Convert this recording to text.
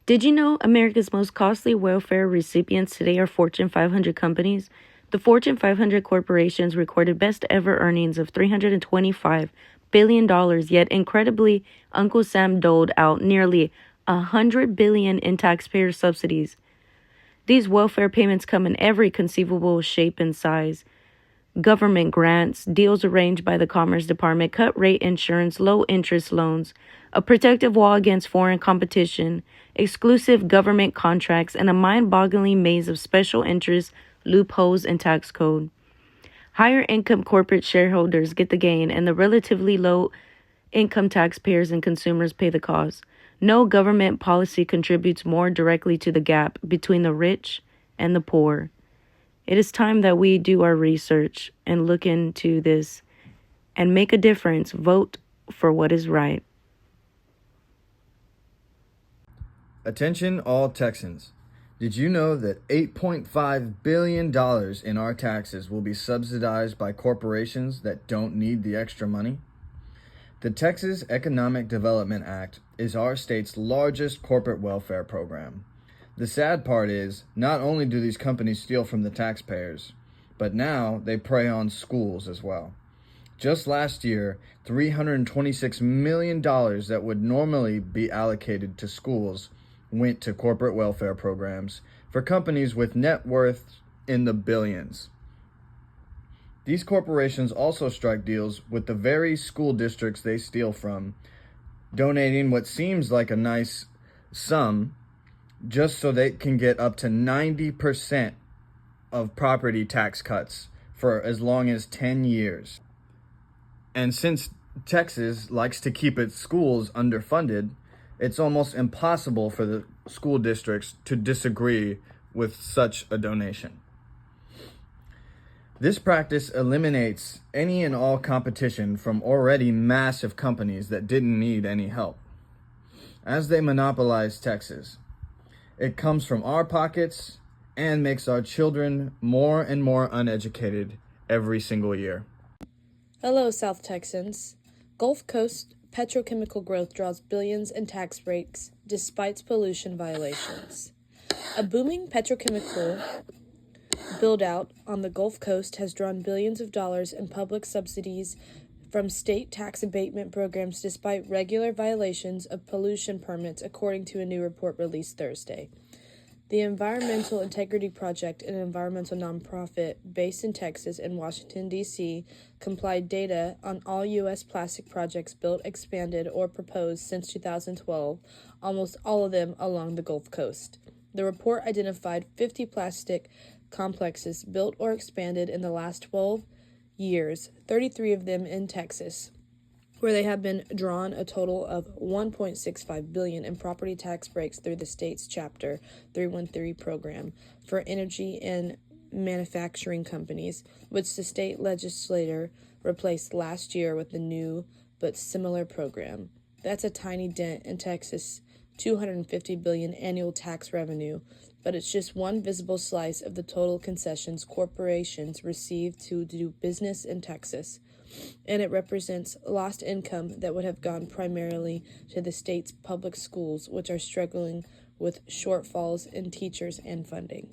Did you know America's most costly welfare recipients today are Fortune 500 companies? The Fortune 500 corporations recorded best ever earnings of $325 billion, yet incredibly, Uncle Sam doled out nearly $100 billion in taxpayer subsidies. These welfare payments come in every conceivable shape and size. Government grants, deals arranged by the Commerce Department, cut rate insurance, low interest loans, a protective wall against foreign competition, exclusive government contracts, and a mind boggling maze of special interests, loopholes, and tax code. Higher income corporate shareholders get the gain, and the relatively low income taxpayers and consumers pay the cost. No government policy contributes more directly to the gap between the rich and the poor. It is time that we do our research and look into this and make a difference. Vote for what is right. Attention all Texans. Did you know that $8.5 billion in our taxes will be subsidized by corporations that don't need the extra money? The Texas Economic Development Act is our state's largest corporate welfare program. The sad part is, not only do these companies steal from the taxpayers, but now they prey on schools as well. Just last year, $326 million that would normally be allocated to schools went to corporate welfare programs for companies with net worth in the billions. These corporations also strike deals with the very school districts they steal from, donating what seems like a nice sum just so they can get up to 90% of property tax cuts for as long as 10 years. And since Texas likes to keep its schools underfunded, it's almost impossible for the school districts to disagree with such a donation. This practice eliminates any and all competition from already massive companies that didn't need any help. As they monopolize Texas, it comes from our pockets and makes our children more and more uneducated every single year. Hello, South Texans. Gulf Coast petrochemical growth draws billions in tax breaks despite pollution violations. A booming petrochemical build-out on the Gulf Coast has drawn billions of dollars in public subsidies from state tax abatement programs despite regular violations of pollution permits, according to a new report released Thursday. The Environmental Integrity Project, an environmental nonprofit based in Texas and Washington, D.C., complied data on all U.S. plastic projects built, expanded, or proposed since 2012, almost all of them along the Gulf Coast. The report identified 50 plastic complexes built or expanded in the last 12 years, 33 of them in Texas, where they have been drawn a total of $1.65 billion in property tax breaks through the state's Chapter 313 program for energy and manufacturing companies, which the state legislature replaced last year with the new but similar program. That's a tiny dent in Texas' $250 billion annual tax revenue, but it's just one visible slice of the total concessions corporations receive to do business in Texas, and it represents lost income that would have gone primarily to the state's public schools, which are struggling with shortfalls in teachers and funding.